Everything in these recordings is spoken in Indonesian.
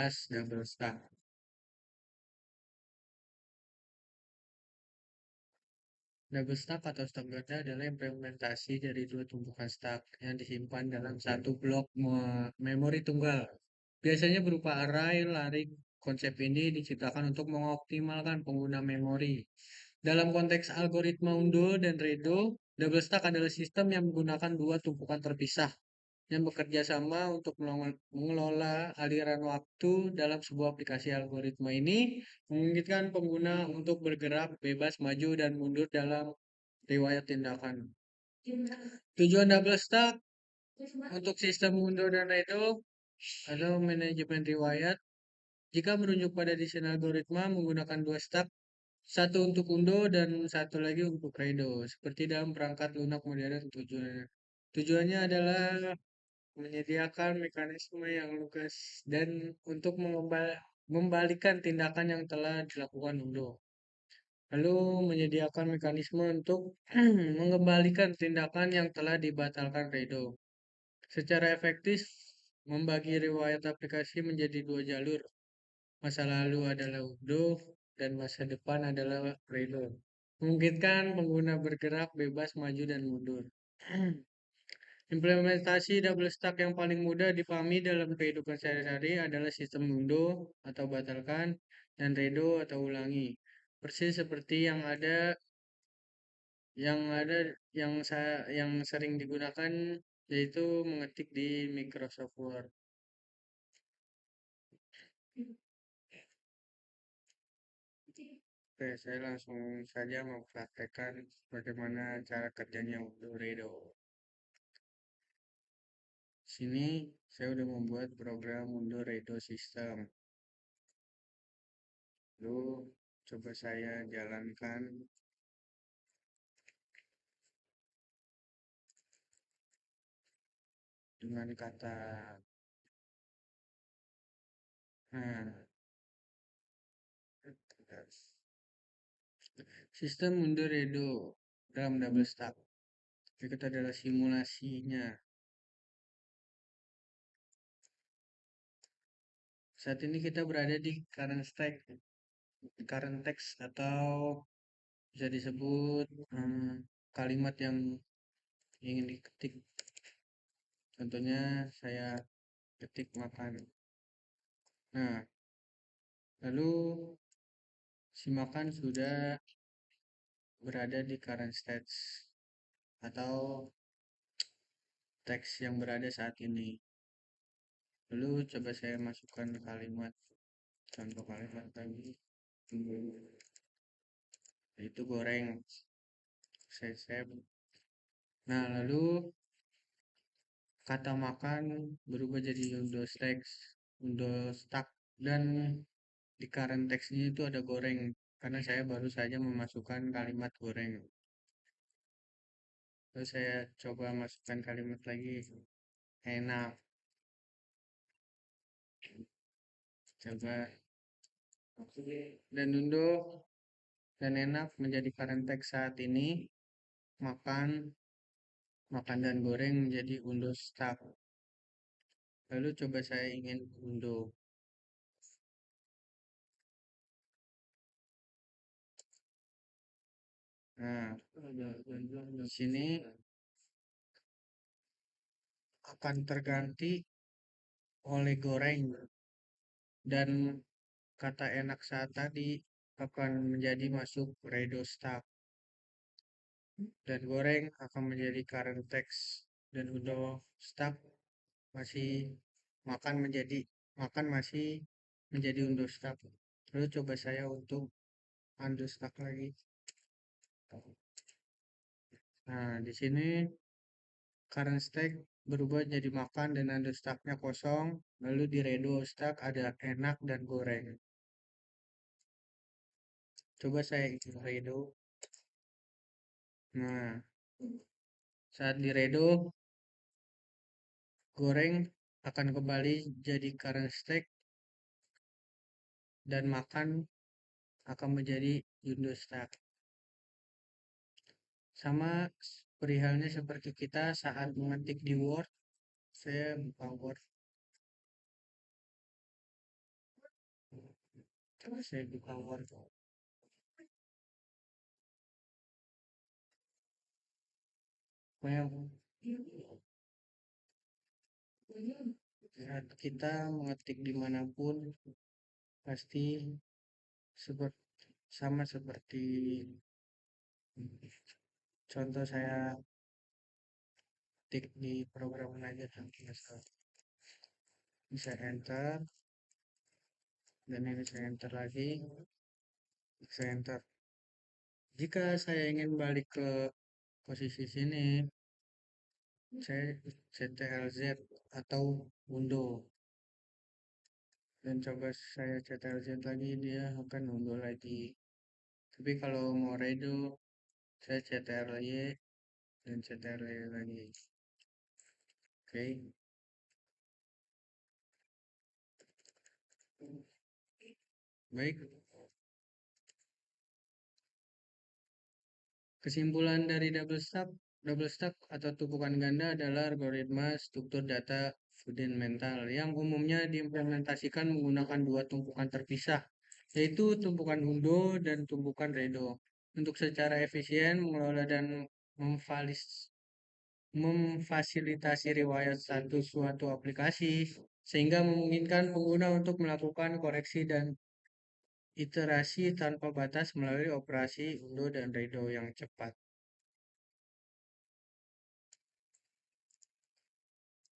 Double stack. Double stack atau stack ganda adalah implementasi dari dua tumpukan stack yang disimpan dalam satu blok memori tunggal. Biasanya berupa array lari. Konsep ini diciptakan untuk mengoptimalkan pengguna memori. Dalam konteks algoritma Undo dan Redo, double stack adalah sistem yang menggunakan dua tumpukan terpisah yang bekerja sama untuk mengelola aliran waktu dalam sebuah aplikasi. Algoritma ini memungkinkan pengguna untuk bergerak bebas maju dan mundur dalam riwayat tindakan. Tujuan double stack untuk sistem Undo dan Redo adalah manajemen riwayat. Jika merujuk pada desain algoritma menggunakan dua stack, satu untuk Undo dan satu lagi untuk Redo, seperti dalam perangkat lunak modern. Tujuannya adalah menyediakan mekanisme yang lugas dan untuk membalikan tindakan yang telah dilakukan Undo. Lalu menyediakan mekanisme untuk mengembalikan tindakan yang telah dibatalkan Redo. Secara efektif, membagi riwayat aplikasi menjadi dua jalur. Masa lalu adalah Undo dan masa depan adalah Redo. Memungkinkan pengguna bergerak bebas maju dan mundur. Implementasi double stack yang paling mudah dipahami dalam kehidupan sehari-hari adalah sistem undo atau batalkan dan redo atau ulangi. Persis seperti yang ada yang sering digunakan yaitu mengetik di Microsoft Word. Oke, saya langsung saja mempraktekkan bagaimana cara kerjanya undo redo. Sini saya sudah membuat program undo redo system. Lalu coba saya jalankan dengan kata nah, sistem mundur redo dalam double stack. Berikut adalah simulasinya. Saat ini kita berada di current text atau bisa disebut kalimat yang ingin diketik. Contohnya saya ketik makan. Nah, lalu si makan sudah berada di current state atau teks yang berada saat ini. Lalu coba saya masukkan kalimat, contoh kalimat tadi, itu goreng. Saya save. Nah, lalu kata makan berubah jadi undo stack, dan di current text-nya itu ada goreng karena saya baru saja memasukkan kalimat goreng. Lalu saya coba masukkan kalimat lagi, enak. Coba dan undo dan enak menjadi current text saat ini. Makan dan goreng menjadi undo stack. Lalu coba saya ingin undo. Nah, di sini akan terganti oleh goreng dan kata enak saat tadi akan menjadi masuk redo stack dan goreng akan menjadi current text dan undo stack masih makan masih menjadi undo stack. Lalu coba saya untuk undo stack lagi. Nah, di sini current stack berubah jadi makan dan undo stacknya kosong. Lalu di redo stack ada enak dan goreng. Coba saya isi redo. Nah, saat di redo, goreng akan kembali jadi current stack dan makan akan menjadi undo stack. Sama perihalnya seperti kita saat mengetik di Word. Saya buka Word. Coba saya buka Word. Pokoknya saat kita mengetik dimanapun pasti seperti sama seperti contoh saya ketik di program aja kan bisa enter dan ini saya enter lagi saya enter. Jika saya ingin balik ke posisi sini saya CTRL-Z atau undo dan coba saya CTRL-Z lagi dia akan undo lagi. Tapi kalau mau redo saya CTRL-Y dan CTRL-Y lagi. Oke. Baik, kesimpulan dari double stack atau tumpukan ganda adalah algoritma struktur data fundamental yang umumnya diimplementasikan menggunakan dua tumpukan terpisah, yaitu tumpukan undo dan tumpukan redo, untuk secara efisien mengelola dan memfasilitasi riwayat satu suatu aplikasi, sehingga memungkinkan pengguna untuk melakukan koreksi dan iterasi tanpa batas melalui operasi undo dan redo yang cepat.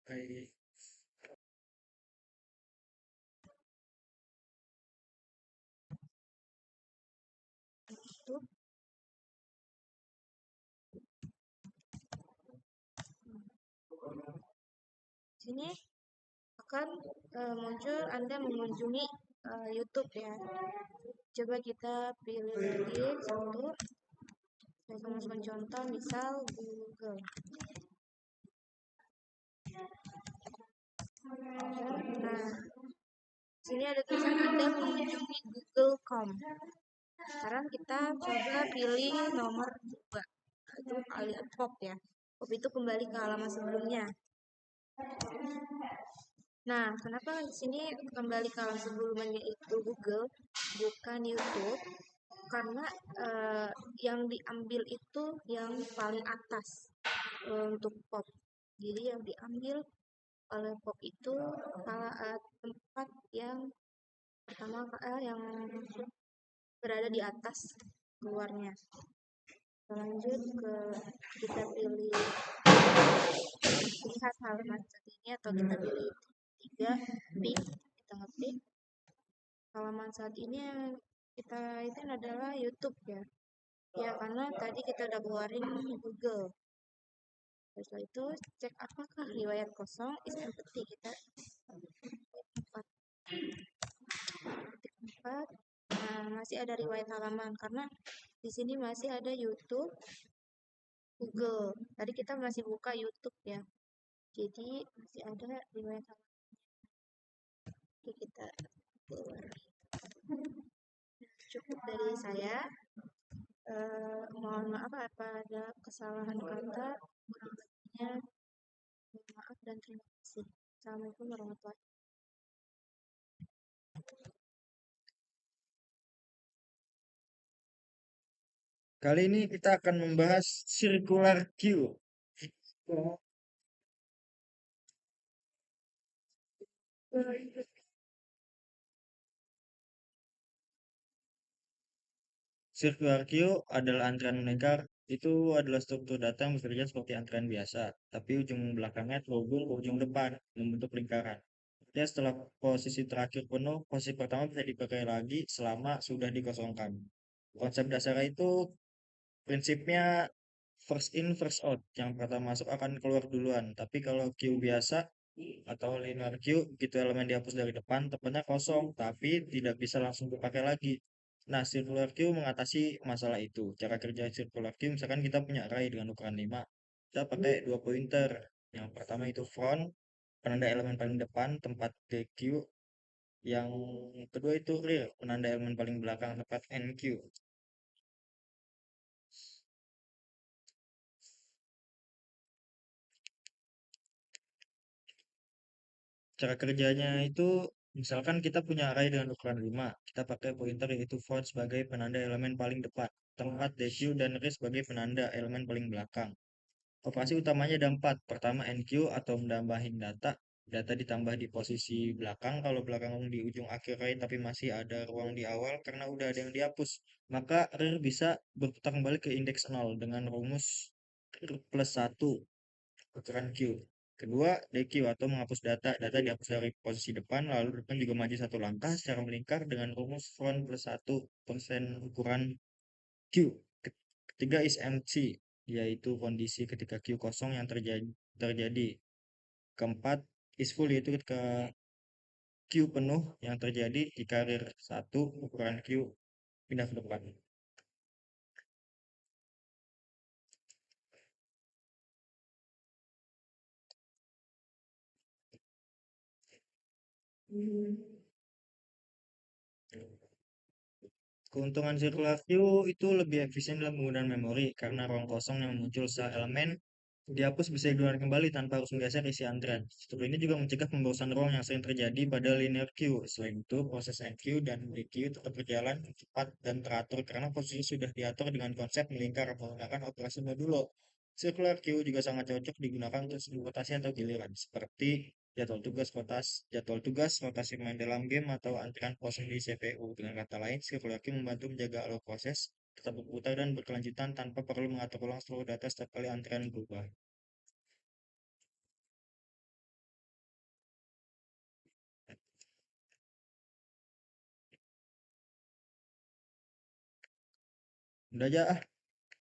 Baik. Sini akan muncul Anda mengunjungi YouTube ya. Coba kita pilih lagi satu. Saya akan masukkan contoh, misal Google. Nah, sini ada tulisan Anda mengunjungi Google.com. Sekarang kita coba pilih nomor 2. Itu pop ya. Pop itu kembali ke halaman sebelumnya. Nah, kenapa di sini kembali ke halaman sebelumnya itu Google, bukan YouTube? Karena yang diambil itu yang paling atas untuk pop. Jadi yang diambil oleh pop itu tempat yang pertama yang berada di atas keluarnya. Lanjut ke kita pilih lihat halaman saat ini atau kita pilih 3 pink, kita ngetik halaman saat ini yang kita itu adalah YouTube ya. Ya karena tadi kita udah keluarin Google. Setelah itu cek apakah riwayat kosong is empty, kita 4. Nah, masih ada riwayat halaman karena di sini masih ada YouTube, Google. Tadi kita masih buka YouTube ya. Jadi masih ada riwayat halaman. Oke, kita keluar. Cukup dari saya. Mohon maaf apa ada kesalahan kata, kurang lebihnya mohon maaf dan terima kasih. Assalamualaikum warahmatullahi wabarakatuh. Kali ini kita akan membahas circular queue. Circular queue adalah antrean lingkar. Itu adalah struktur data yang bekerja seperti antrean biasa, tapi ujung belakangnya terhubung ke ujung depan, membentuk lingkaran. Ya, setelah posisi terakhir penuh, posisi pertama bisa dipakai lagi selama sudah dikosongkan. Konsep dasarnya itu prinsipnya first in first out, yang pertama masuk akan keluar duluan. Tapi kalau queue biasa atau linear queue, gitu elemen dihapus dari depan, tempatnya kosong tapi tidak bisa langsung dipakai lagi. Nah, circular queue mengatasi masalah itu. Cara kerja circular queue, misalkan kita punya array dengan ukuran 5, kita pakai dua pointer. Yang pertama itu front, penanda elemen paling depan tempat the queue. Yang kedua itu rear, penanda elemen paling belakang tempat end queue. Cara kerjanya itu Misalkan kita punya array dengan ukuran 5, kita pakai pointer yaitu float sebagai penanda elemen paling depan, tempat deq dan res sebagai penanda elemen paling belakang. Operasi utamanya ada 4. Pertama NQ atau menambahin data. Data ditambah di posisi belakang. Kalau belakang di ujung akhir array tapi masih ada ruang di awal karena udah ada yang dihapus. Maka rer bisa berputar kembali ke indeks 0 dengan rumus rer plus 1 ukuran Q. Kedua, DQ atau menghapus data. Data dihapus dari posisi depan, lalu depan juga maju satu langkah secara melingkar dengan rumus front plus 1% ukuran Q. Ketiga is empty, yaitu kondisi ketika Q kosong yang terjadi. Keempat is full, yaitu ketika Q penuh yang terjadi di karir 1 ukuran Q pindah ke depan. Keuntungan circular queue itu lebih efisien dalam penggunaan memori karena ruang kosong yang muncul setelah elemen dihapus bisa digunakan kembali tanpa harus menggeser isi antrian. Fitur ini juga mencegah pemborosan ruang yang sering terjadi pada linear queue. Selain itu, proses NQ dan DQ tetap berjalan cepat dan teratur karena posisi sudah diatur dengan konsep melingkar menggunakan operasi modulo. Circular queue juga sangat cocok digunakan untuk rotasi atau giliran, seperti jadwal tugas, rotasi main dalam game, atau antrian proses di CPU. Dengan kata lain, circular queue membantu menjaga alur proses tetap berputar dan berkelanjutan tanpa perlu mengatur ulang seluruh data setiap kali antrian berubah. Udah aja ah.